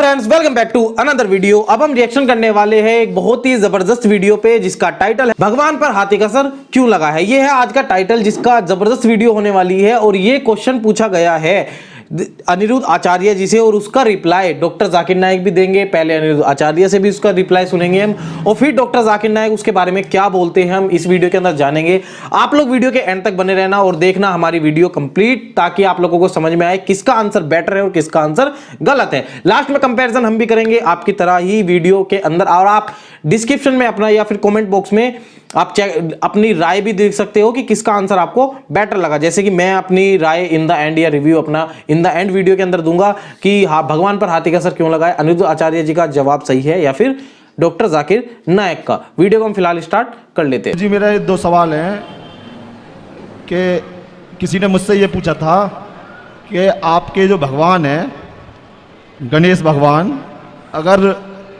Friends, welcome back to another video. अब हम reaction करने वाले हैं एक बहुत ही जबरदस्त वीडियो पे जिसका टाइटल है भगवान पर हाथी का सर क्यों लगा है। ये है आज का टाइटल जिसका जबरदस्त वीडियो होने वाली है और ये क्वेश्चन पूछा गया है अनिरुद्ध आचार्य जी से और उसका रिप्लाई डॉक्टर जाकिर नायक भी देंगे। पहले अनिरुद्ध आचार्य से भी उसका रिप्लाई सुनेंगे हम और फिर डॉक्टर जाकिर नायक उसके बारे में क्या बोलते हैं हम इस वीडियो के अंदर जानेंगे। आप लोग वीडियो के एंड तक बने रहना और देखना हमारी वीडियो कंप्लीट, ताकि आप लोगों को समझ में आए किसका आंसर बेटर है और किसका आंसर गलत है। लास्ट में कंपैरिजन हम भी करेंगे आपकी तरह ही वीडियो के अंदर, और आप डिस्क्रिप्शन में अपना या फिर कमेंट बॉक्स में आप अपनी राय भी देख सकते हो कि किसका आंसर आपको बेटर लगा। जैसे कि मैं अपनी राय इन द एंड या रिव्यू अपना इन द एंड वीडियो के अंदर दूंगा कि हाँ भगवान पर हाथी का सर क्यों लगा है, अनिरुद्ध आचार्य जी का जवाब सही है या फिर डॉक्टर जाकिर नायक का। वीडियो को हम फिलहाल स्टार्ट कर लेते हैं। जी मेरा दो सवाल हैं कि किसी ने मुझसे ये पूछा था कि आपके जो भगवान हैं गणेश भगवान, अगर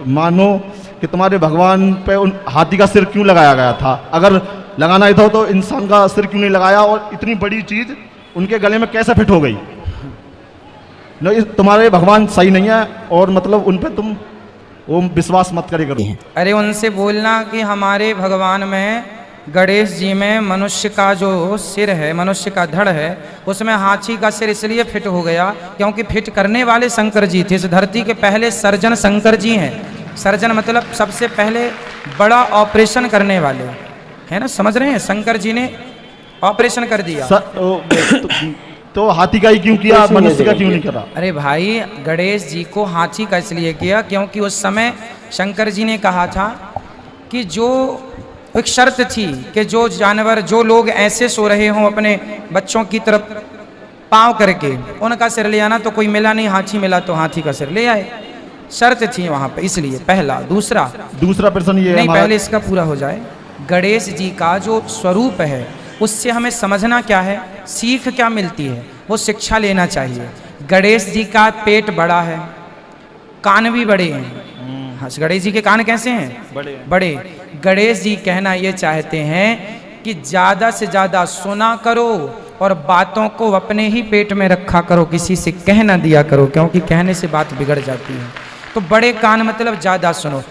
मानो कि तुम्हारे भगवान पे उन हाथी का सिर क्यों लगाया गया था, अगर लगाना ही था तो इंसान का सिर क्यों नहीं लगाया, और इतनी बड़ी चीज उनके गले में कैसे फिट हो गई। तुम्हारे भगवान सही नहीं है और मतलब उन पे तुम वो विश्वास मत करे करो। अरे उनसे बोलना कि हमारे भगवान में गणेश जी में मनुष्य का जो सिर है, मनुष्य का धड़ है, उसमें हाथी का सिर इसलिए फिट हो गया क्योंकि फिट करने वाले शंकर जी थे। इस धरती के पहले सर्जन शंकर जी हैं। सर्जन मतलब सबसे पहले बड़ा ऑपरेशन करने वाले, है ना, समझ रहे हैं। शंकर जी ने ऑपरेशन कर दिया। तो हाथी का ही क्यों किया, मनुष्य का क्यों नहीं करा? अरे भाई, गणेश जी को हाथी का इसलिए किया क्योंकि उस समय शंकर जी ने कहा था कि जो एक शर्त थी कि जो जानवर, जो लोग ऐसे सो रहे हों अपने बच्चों की तरफ पाँव करके, उनका सिर ले आना। तो कोई मिला नहीं, हाथी मिला तो हाथी का सिर ले आए। शर्त थी वहां पे, इसलिए पहला। दूसरा प्रश्न ये नहीं, पहले इसका पूरा हो जाए। गणेश जी का जो स्वरूप है उससे हमें समझना क्या है, सीख क्या मिलती है, वो शिक्षा लेना चाहिए। गणेश जी का पेट बड़ा है, कान भी बड़े हैं। हाँ, गणेश जी के कान कैसे हैं? बड़े। गणेश जी कहना ये चाहते हैं कि ज्यादा से ज्यादा सुना करो और बातों को अपने ही पेट में रखा करो, किसी से कह ना दिया करो, क्योंकि कहने से बात बिगड़ जाती है। तो बड़े कान मतलब ज्यादा सुनो।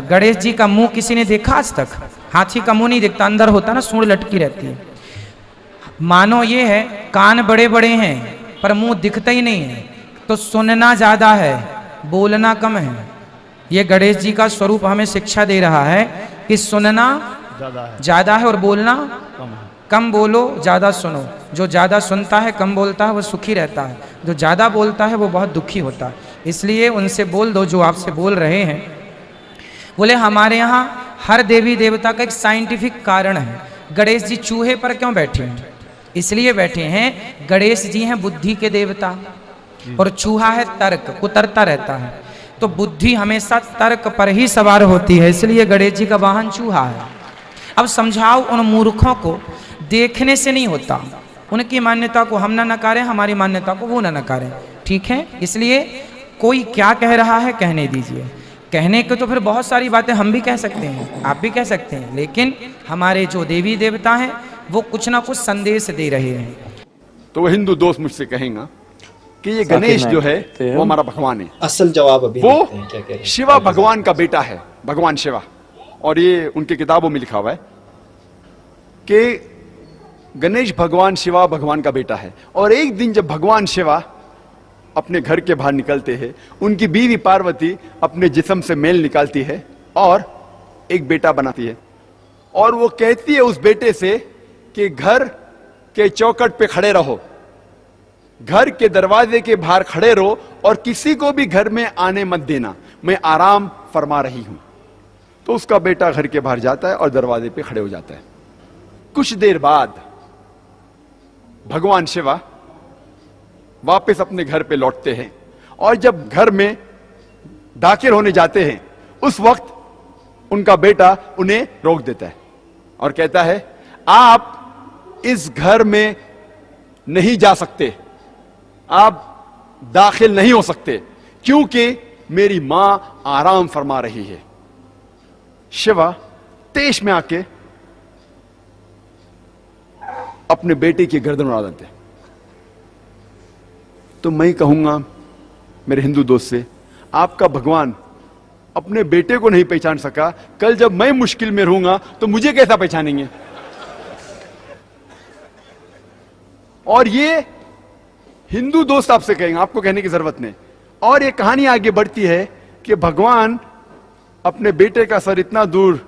गणेश जी का मुंह किसी ने देखा आज तक? हाथी का मुंह नहीं दिखता, अंदर होता ना, सूंड लटकी रहती है। मानो ये है कान बड़े बड़े हैं पर मुंह दिखता ही नहीं है, तो सुनना ज्यादा है, बोलना कम है। ये गणेश जी का स्वरूप हमें शिक्षा दे रहा है कि सुनना ज्यादा है और बोलना कम बोलो, ज्यादा सुनो। जो ज्यादा सुनता है, कम बोलता है, वो सुखी रहता है। जो ज्यादा बोलता है वो बहुत दुखी होता है। इसलिए उनसे बोल दो जो आपसे बोल रहे हैं। बोले हमारे यहाँ हर देवी देवता का एक साइंटिफिक कारण है। गणेश जी चूहे पर क्यों बैठे हैं? इसलिए बैठे हैं, गणेश जी हैं बुद्धि के देवता और चूहा है तर्क, उतरता रहता है। तो बुद्धि हमेशा तर्क पर ही सवार होती है, इसलिए गणेश जी का वाहन चूहा है। अब समझाओ उन मूर्खों को, देखने से नहीं होता। उनकी मान्यता को हम ना नकारें, हमारी मान्यता को वो ना नकारें, ठीक है? इसलिए कोई क्या कह रहा है कहने दीजिए। कहने को तो फिर बहुत सारी बातें हम भी कह सकते हैं, आप भी कह सकते हैं, लेकिन हमारे जो देवी देवता हैं वो कुछ ना कुछ संदेश दे रहे हैं। तो वो हिंदू दोस्त मुझसे कहेगा कि ये गणेश जो है वो हमारा भगवान है। असल जवाब अभी वो शिवा भगवान का बेटा है, भगवान शिवा। और ये उनकी किताबों में लिखा हुआ है कि गणेश भगवान शिवा भगवान का बेटा है। और एक दिन जब भगवान शिवा अपने घर के बाहर निकलते हैं, उनकी बीवी पार्वती अपने जिस्म से मेल निकालती है और एक बेटा बनाती है। और वो कहती है उस बेटे से कि घर के चौखट पे खड़े रहो, घर के दरवाजे के बाहर खड़े रहो और किसी को भी घर में आने मत देना, मैं आराम फरमा रही हूं। तो उसका बेटा घर के बाहर जाता है और दरवाजे पे खड़े हो जाता है। कुछ देर बाद भगवान शिवा वापस अपने घर पे लौटते हैं और जब घर में दाखिल होने जाते हैं, उस वक्त उनका बेटा उन्हें रोक देता है और कहता है आप इस घर में नहीं जा सकते, आप दाखिल नहीं हो सकते, क्योंकि मेरी मां आराम फरमा रही है। शिवा तेज में आके अपने बेटे की गर्दन उड़ा देते। तो मैं कहूंगा मेरे हिंदू दोस्त से, आपका भगवान अपने बेटे को नहीं पहचान सका, कल जब मैं मुश्किल में रहूंगा तो मुझे कैसा पहचानेंगे? और ये हिंदू दोस्त आपसे कहेंगे, आपको कहने की जरूरत नहीं। और ये कहानी आगे बढ़ती है कि भगवान अपने बेटे का सर इतना दूर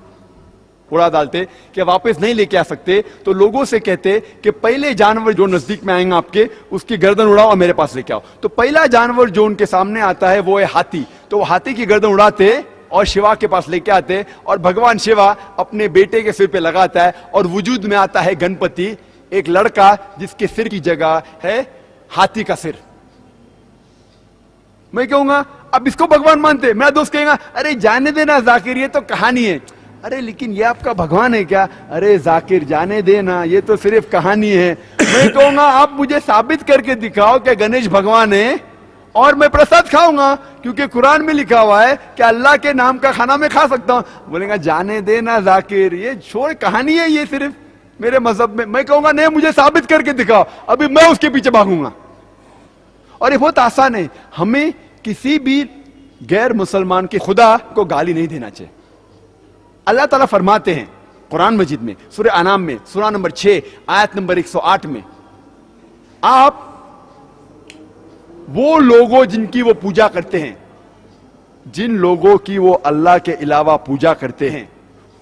उड़ा डालते कि वापस नहीं लेके आ सकते, तो लोगों से कहते कि पहले जानवर जो नजदीक में आएंगे आपके, उसकी गर्दन उड़ाओ और मेरे पास लेके आओ। तो पहला जानवर जो उनके सामने आता है वो है हाथी। तो वो हाथी की गर्दन उड़ाते और शिवा के पास लेके आते, और भगवान शिवा अपने बेटे के सिर पे लगाता है, और वजूद में आता है गणपति, एक लड़का जिसके सिर की जगह है हाथी का सिर। मैं कहूंगा अब इसको भगवान मानते, मेरा दोस्त कहेगा अरे जाने देना जाकिर, ये तो कहानी है। अरे लेकिन ये आपका भगवान है क्या? अरे जाकिर जाने देना, ये तो सिर्फ कहानी है। मैं कहूंगा आप मुझे साबित करके दिखाओ कि गणेश भगवान है और मैं प्रसाद खाऊंगा, क्योंकि कुरान में लिखा हुआ है कि अल्लाह के नाम का खाना मैं खा सकता हूं। बोलेगा जाने देना जाकिर, ये छोड़, कहानी है ये सिर्फ मेरे मजहब में। मैं कहूंगा नहीं, मुझे साबित करके दिखाओ, अभी मैं उसके पीछे भागूंगा। और ये बहुत आसान है, हमें किसी भी गैर मुसलमान के खुदा को गाली नहीं देना चाहिए। अल्लाह ताला फरमाते हैं कुरान मजीद में, सूरह अनाम में, सूरा नंबर 6 आयत नंबर 108 में, आप वो लोगों जिनकी वो पूजा करते हैं, जिन लोगों की वो अल्लाह के अलावा पूजा करते हैं,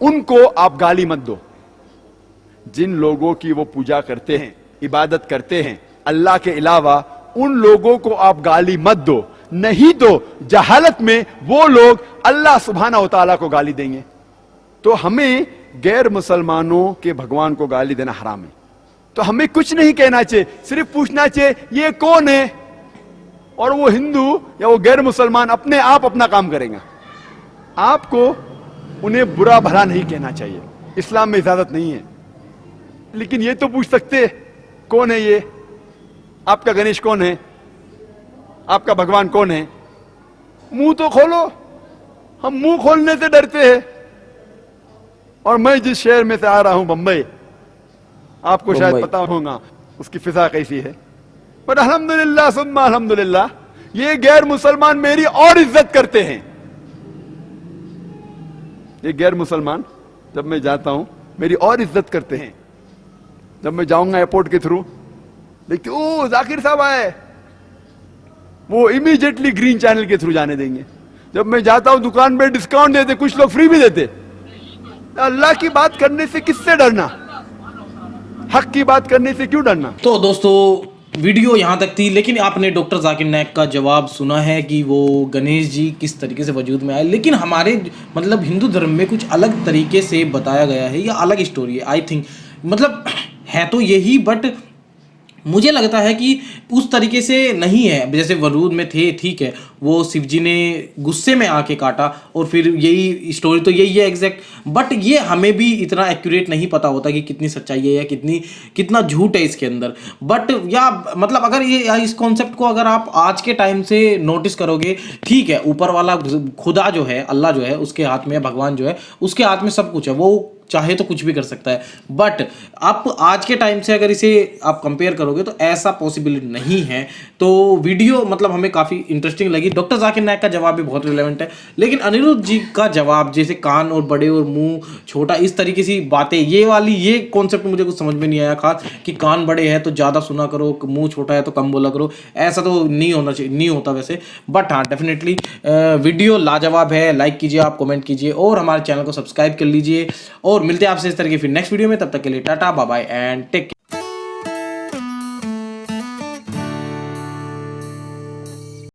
उनको आप गाली मत दो। जिन लोगों की वो पूजा करते हैं, इबादत करते हैं अल्लाह के अलावा, उन लोगों को आप गाली मत दो, नहीं तो जहालत में वो लोग अल्लाह सुब्हाना व तआला को गाली देंगे। तो हमें गैर मुसलमानों के भगवान को गाली देना हराम है। तो हमें कुछ नहीं कहना चाहिए, सिर्फ पूछना चाहिए ये कौन है, और वो हिंदू या वो गैर मुसलमान अपने आप अपना काम करेंगे। आपको उन्हें बुरा भला नहीं कहना चाहिए, इस्लाम में इजाजत नहीं है। लेकिन ये तो पूछ सकते कौन है ये, आपका गणेश कौन है, आपका भगवान कौन है? मुंह तो खोलो। हम मुंह खोलने से डरते हैं। और मैं जिस शहर में से आ रहा हूं, बंबई, आपको शायद पता होगा उसकी फिजा कैसी है, पर अल्हम्दुलिल्लाह सुम्मा अल्हम्दुलिल्लाह, ये गैर मुसलमान मेरी और इज्जत करते हैं। ये गैर मुसलमान जब मैं जाता हूं मेरी और इज्जत करते हैं। जब मैं जाऊंगा एयरपोर्ट के थ्रू, देखिए ओ जाकिर साहब आए, वो इमीडिएटली ग्रीन चैनल के थ्रू जाने देंगे। जब मैं जाता हूं दुकान में डिस्काउंट देते, कुछ लोग फ्री भी देते। अल्लाह की बात करने से किससे डरना, हक की बात करने से क्यों डरना? तो दोस्तों वीडियो यहाँ तक थी, लेकिन आपने डॉक्टर जाकिर नाइक का जवाब सुना है कि वो गणेश जी किस तरीके से वजूद में आए। लेकिन हमारे मतलब हिंदू धर्म में कुछ अलग तरीके से बताया गया है, या अलग स्टोरी है आई थिंक, मतलब है तो यही, बट मुझे लगता है कि उस तरीके से नहीं है जैसे वरूद में थे। ठीक है, वो शिव जी ने गुस्से में आके काटा, और फिर यही स्टोरी तो यही है एग्जैक्ट, बट ये हमें भी इतना एक्यूरेट नहीं पता होता कि कितनी सच्चाई है या कितना झूठ है इसके अंदर। बट या मतलब अगर ये इस कॉन्सेप्ट को अगर आप आज के टाइम से नोटिस करोगे, ठीक है, ऊपर वाला खुदा जो है, अल्लाह जो है, उसके हाथ में, भगवान जो है उसके हाथ में सब कुछ है, वो चाहे तो कुछ भी कर सकता है। बट आप आज के टाइम से अगर इसे आप कंपेयर करोगे तो ऐसा पॉसिबल नहीं है। तो वीडियो मतलब हमें काफ़ी इंटरेस्टिंग लगी। डॉक्टर जाकिर नाइक का जवाब भी बहुत रिलेवेंट है, लेकिन अनिरुद्ध जी का जवाब, जैसे कान और बड़े और मुंह छोटा, इस तरीके की बातें, ये कॉन्सेप्ट मुझे कुछ समझ में नहीं आया खास, कि कान बड़े हैं तो ज़्यादा सुना करो, मुंह छोटा है तो कम बोला करो। ऐसा तो नहीं होना चाहिए, नहीं होता वैसे। बट हाँ, डेफिनेटली वीडियो लाजवाब है। लाइक कीजिए, आप कमेंट कीजिए, और हमारे चैनल को सब्सक्राइब कर लीजिए। और मिलते हैं आपसे इस तरह की फिर नेक्स्ट वीडियो में। तब तक के लिए tata, bye bye and take care.